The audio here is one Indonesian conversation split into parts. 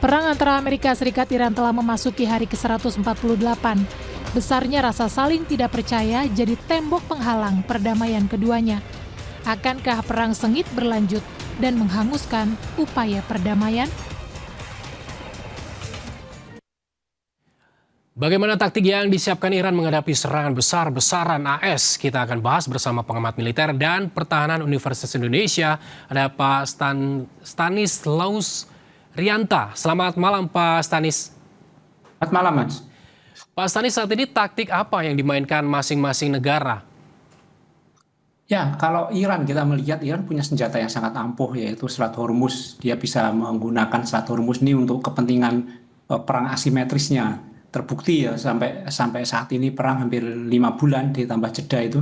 Perang antara Amerika Serikat Iran telah memasuki hari ke-148. Besarnya rasa saling tidak percaya jadi tembok penghalang perdamaian keduanya. Akankah perang sengit berlanjut dan menghanguskan upaya perdamaian? Bagaimana taktik yang disiapkan Iran menghadapi serangan besar-besaran AS? Kita akan bahas bersama pengamat militer dan pertahanan Universitas Indonesia, ada Pak Stanislaus Rianta. Selamat malam Pak Stanis. Selamat malam Mas. Pak Stanis, saat ini taktik apa yang dimainkan masing-masing negara? Ya, kalau Iran, kita melihat Iran punya senjata yang sangat ampuh, yaitu Selat Hormuz. Dia bisa menggunakan Selat Hormuz ini untuk kepentingan perang asimetrisnya. Terbukti ya sampai saat ini perang hampir 5 bulan ditambah jeda itu,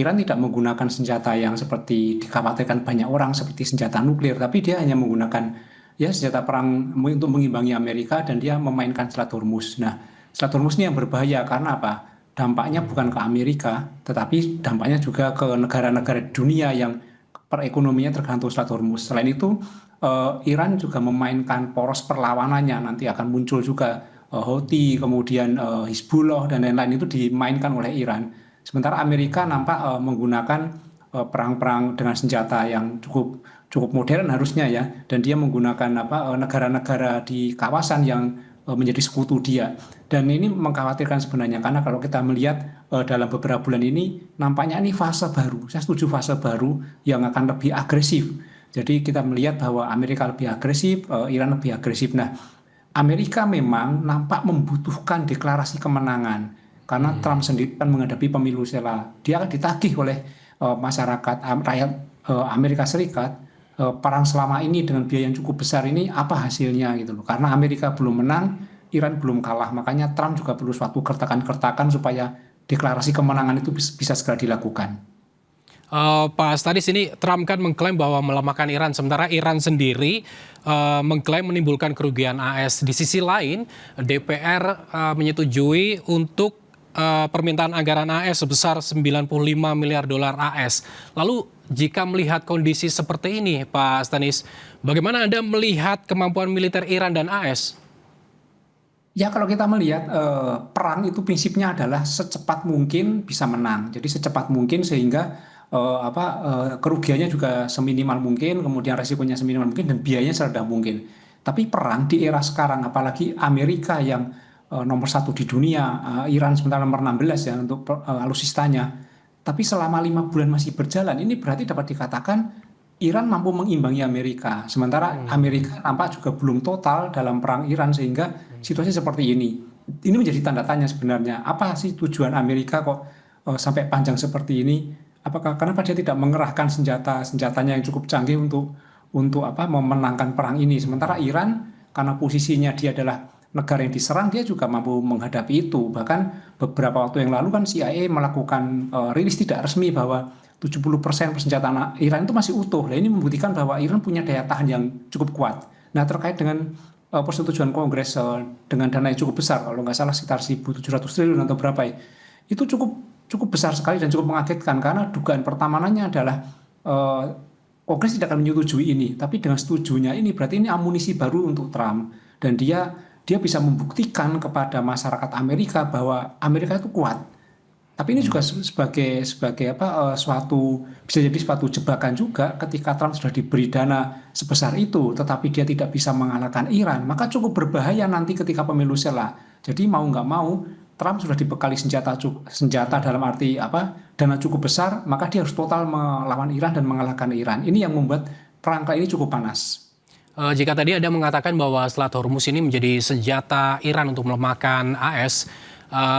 Iran tidak menggunakan senjata yang seperti dikhawatirkan banyak orang seperti senjata nuklir, tapi dia hanya menggunakan ya senjata perang untuk mengimbangi Amerika, dan dia memainkan Selat Hormuz. Nah, Selat Hormuz ini yang berbahaya karena apa? Dampaknya bukan ke Amerika, tetapi dampaknya juga ke negara-negara dunia yang perekonomianya tergantung Selat Hormuz. Selain itu, Iran juga memainkan poros perlawanannya. Nanti akan muncul juga Houthi, kemudian Hizbullah, dan lain-lain itu dimainkan oleh Iran. Sementara Amerika nampak menggunakan perang-perang dengan senjata yang cukup modern harusnya ya, dan dia menggunakan negara-negara di kawasan yang menjadi sekutu dia. Dan ini mengkhawatirkan sebenarnya, karena kalau kita melihat dalam beberapa bulan ini nampaknya ini fase baru. Saya setuju, fase baru yang akan lebih agresif. Jadi kita melihat bahwa Amerika lebih agresif, Iran lebih agresif. Nah, Amerika memang nampak membutuhkan deklarasi kemenangan karena Trump sendiri kan menghadapi pemilu sela. Dia akan ditagih oleh masyarakat rakyat Amerika Serikat, perang selama ini dengan biaya yang cukup besar ini apa hasilnya gitu loh. Karena Amerika belum menang, Iran belum kalah, makanya Trump juga perlu suatu kertakan-kertakan supaya deklarasi kemenangan itu bisa segera dilakukan. Pak Stanis, ini Trump kan mengklaim bahwa melemahkan Iran, sementara Iran sendiri mengklaim menimbulkan kerugian AS. Di sisi lain, DPR menyetujui untuk permintaan anggaran AS sebesar 95 miliar dolar AS. Lalu jika melihat kondisi seperti ini, Pak Stanis, bagaimana Anda melihat kemampuan militer Iran dan AS? Ya, kalau kita melihat perang itu prinsipnya adalah secepat mungkin bisa menang. Jadi secepat mungkin sehingga kerugiannya juga seminimal mungkin, kemudian resikonya seminimal mungkin, dan biayanya serendah mungkin. Tapi perang di era sekarang, apalagi Amerika yang nomor 1 di dunia, Iran sementara nomor 16 ya untuk alutsistanya. Tapi selama 5 bulan masih berjalan, ini berarti dapat dikatakan Iran mampu mengimbangi Amerika. Sementara Amerika nampak juga belum total dalam perang Iran, sehingga situasi seperti ini. Ini menjadi tanda tanya sebenarnya. Apa sih tujuan Amerika kok sampai panjang seperti ini? Kenapa dia tidak mengerahkan senjatanya yang cukup canggih untuk memenangkan perang ini? Sementara Iran, karena posisinya dia adalah negara yang diserang, dia juga mampu menghadapi itu. Bahkan beberapa waktu yang lalu kan CIA melakukan rilis tidak resmi bahwa 70% persenjataan Iran itu masih utuh. Nah, ini membuktikan bahwa Iran punya daya tahan yang cukup kuat. Nah, terkait dengan persetujuan Kongres dengan dana yang cukup besar, kalau nggak salah sekitar 1.700 triliun atau berapa ya, itu cukup besar sekali dan cukup mengagetkan, karena dugaan pertamanannya adalah Kongres tidak akan menyetujui ini, tapi dengan setujunya ini berarti ini amunisi baru untuk Trump, dan dia bisa membuktikan kepada masyarakat Amerika bahwa Amerika itu kuat. Tapi ini juga sebagai bisa jadi suatu jebakan juga, ketika Trump sudah diberi dana sebesar itu, tetapi dia tidak bisa mengalahkan Iran, maka cukup berbahaya nanti ketika pemilu sela. Jadi mau nggak mau, Trump sudah dibekali senjata dalam arti dana cukup besar, maka dia harus total melawan Iran dan mengalahkan Iran. Ini yang membuat perang kali ini cukup panas. Jika tadi Anda mengatakan bahwa Selat Hormuz ini menjadi senjata Iran untuk melemahkan AS,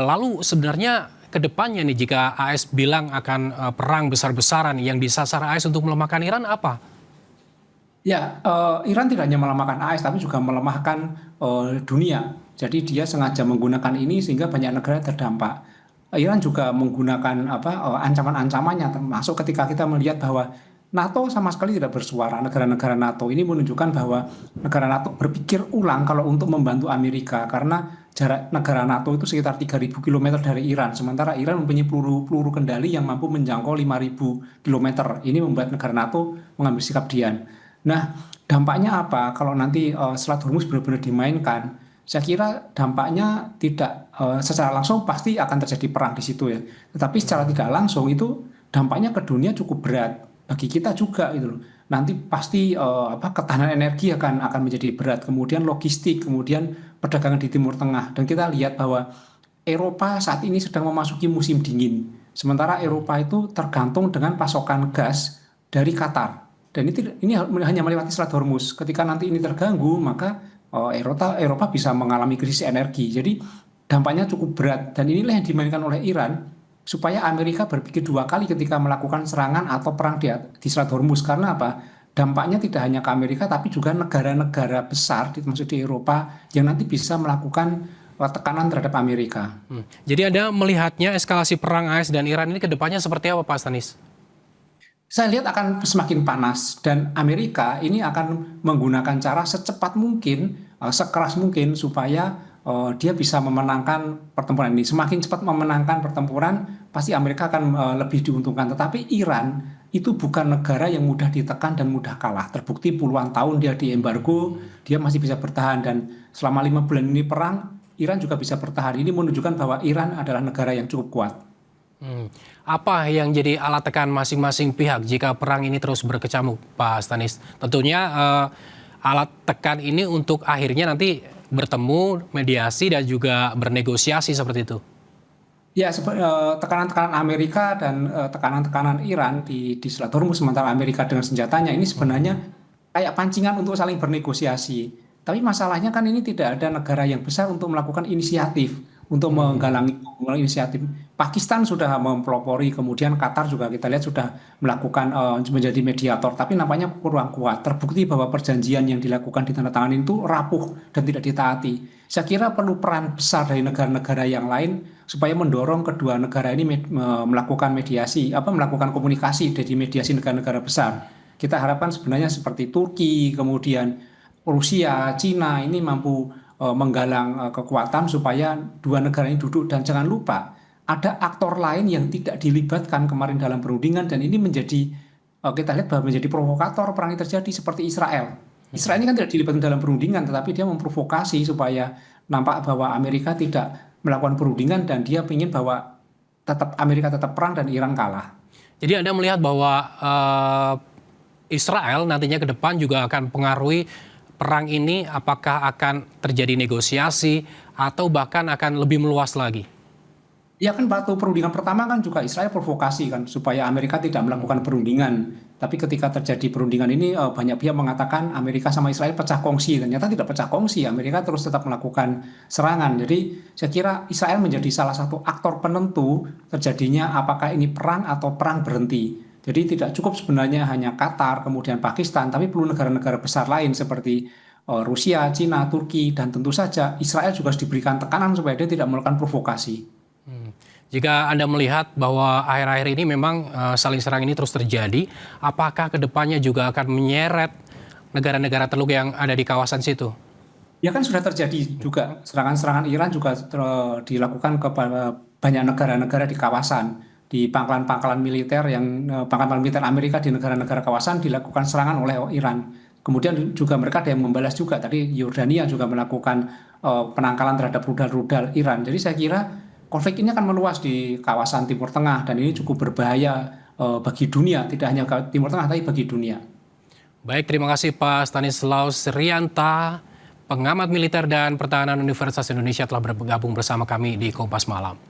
lalu sebenarnya ke depannya nih, jika AS bilang akan perang besar-besaran, yang disasar AS untuk melemahkan Iran apa? Ya, Iran tidak hanya melemahkan AS, tapi juga melemahkan dunia. Jadi dia sengaja menggunakan ini sehingga banyak negara terdampak. Iran juga menggunakan ancaman-ancamannya, termasuk ketika kita melihat bahwa NATO sama sekali tidak bersuara. Negara-negara NATO ini menunjukkan bahwa negara NATO berpikir ulang kalau untuk membantu Amerika, karena jarak negara NATO itu sekitar 3.000 km dari Iran, sementara Iran mempunyai peluru kendali yang mampu menjangkau 5.000 km. Ini membuat negara NATO mengambil sikap diam. Nah, dampaknya apa kalau nanti Selat Hormuz benar-benar dimainkan? Saya kira dampaknya tidak secara langsung pasti akan terjadi perang di situ ya. Tetapi secara tidak langsung itu dampaknya ke dunia cukup berat. Bagi kita juga gitu loh. Nanti pasti ketahanan energi akan menjadi berat. Kemudian logistik, kemudian perdagangan di Timur Tengah. Dan kita lihat bahwa Eropa saat ini sedang memasuki musim dingin. Sementara Eropa itu tergantung dengan pasokan gas dari Qatar. Dan ini hanya melewati Selat Hormuz. Ketika nanti ini terganggu, maka Eropa bisa mengalami krisis energi. Jadi dampaknya cukup berat. Dan inilah yang dimainkan oleh Iran supaya Amerika berpikir dua kali ketika melakukan serangan atau perang di Selat Hormuz. Karena apa? Dampaknya tidak hanya ke Amerika, tapi juga negara-negara besar, termasuk di Eropa, yang nanti bisa melakukan tekanan terhadap Amerika. Jadi Anda melihatnya eskalasi perang AS dan Iran ini ke depannya seperti apa, Pak Stanis? Saya lihat akan semakin panas dan Amerika ini akan menggunakan cara secepat mungkin, sekeras mungkin supaya dia bisa memenangkan pertempuran ini. Semakin cepat memenangkan pertempuran, pasti Amerika akan lebih diuntungkan. Tetapi Iran itu bukan negara yang mudah ditekan dan mudah kalah. Terbukti puluhan tahun dia diembargo, dia masih bisa bertahan dan selama 5 bulan ini perang, Iran juga bisa bertahan. Ini menunjukkan bahwa Iran adalah negara yang cukup kuat. Apa yang jadi alat tekan masing-masing pihak jika perang ini terus berkecamuk, Pak Stanis? Tentunya alat tekan ini untuk akhirnya nanti bertemu, mediasi, dan juga bernegosiasi seperti itu. Ya, tekanan-tekanan Amerika dan tekanan-tekanan Iran di Selat Hormuz, sementara Amerika dengan senjatanya ini sebenarnya kayak pancingan untuk saling bernegosiasi. Tapi masalahnya kan ini tidak ada negara yang besar untuk melakukan inisiatif, untuk menggalangi inisiatif. Pakistan sudah mempelopori, kemudian Qatar juga kita lihat sudah melakukan menjadi mediator, tapi nampaknya kurang kuat. Terbukti bahwa perjanjian yang dilakukan di tanda tangan itu rapuh dan tidak ditaati. Saya kira perlu peran besar dari negara-negara yang lain supaya mendorong kedua negara ini melakukan mediasi, melakukan komunikasi dari mediasi negara-negara besar. Kita harapkan sebenarnya seperti Turki, kemudian Rusia, Cina ini mampu menggalang kekuatan supaya dua negara ini duduk. Dan jangan lupa ada aktor lain yang tidak dilibatkan kemarin dalam perundingan, dan ini menjadi kita lihat bahwa menjadi provokator perang ini terjadi, seperti Israel. Israel ini kan tidak dilibatkan dalam perundingan, tetapi dia memprovokasi supaya nampak bahwa Amerika tidak melakukan perundingan dan dia ingin bahwa Amerika tetap perang dan Iran kalah. Jadi Anda melihat bahwa Israel nantinya ke depan juga akan pengaruhi perang ini, apakah akan terjadi negosiasi atau bahkan akan lebih meluas lagi? Ya kan waktu perundingan pertama kan juga Israel provokasi kan supaya Amerika tidak melakukan perundingan. Tapi ketika terjadi perundingan ini banyak pihak mengatakan Amerika sama Israel pecah kongsi. Ternyata tidak pecah kongsi, Amerika terus tetap melakukan serangan. Jadi saya kira Israel menjadi salah satu aktor penentu terjadinya apakah ini perang atau perang berhenti. Jadi tidak cukup sebenarnya hanya Qatar, kemudian Pakistan, tapi perlu negara-negara besar lain seperti Rusia, Cina, Turki, dan tentu saja Israel juga harus diberikan tekanan supaya dia tidak melakukan provokasi. Jika Anda melihat bahwa akhir-akhir ini memang saling serang ini terus terjadi, apakah kedepannya juga akan menyeret negara-negara Teluk yang ada di kawasan situ? Ya kan sudah terjadi juga, serangan-serangan Iran juga dilakukan kepada banyak negara-negara di kawasan. Di pangkalan-pangkalan militer pangkalan militer Amerika di negara-negara kawasan dilakukan serangan oleh Iran. Kemudian juga mereka ada yang membalas juga. Tadi Yordania juga melakukan penangkalan terhadap rudal-rudal Iran. Jadi saya kira konflik ini akan meluas di kawasan Timur Tengah dan ini cukup berbahaya bagi dunia, tidak hanya Timur Tengah tapi bagi dunia. Baik, terima kasih Pak Stanislaus Rianta, pengamat militer dan pertahanan Universitas Indonesia telah bergabung bersama kami di Kompas Malam.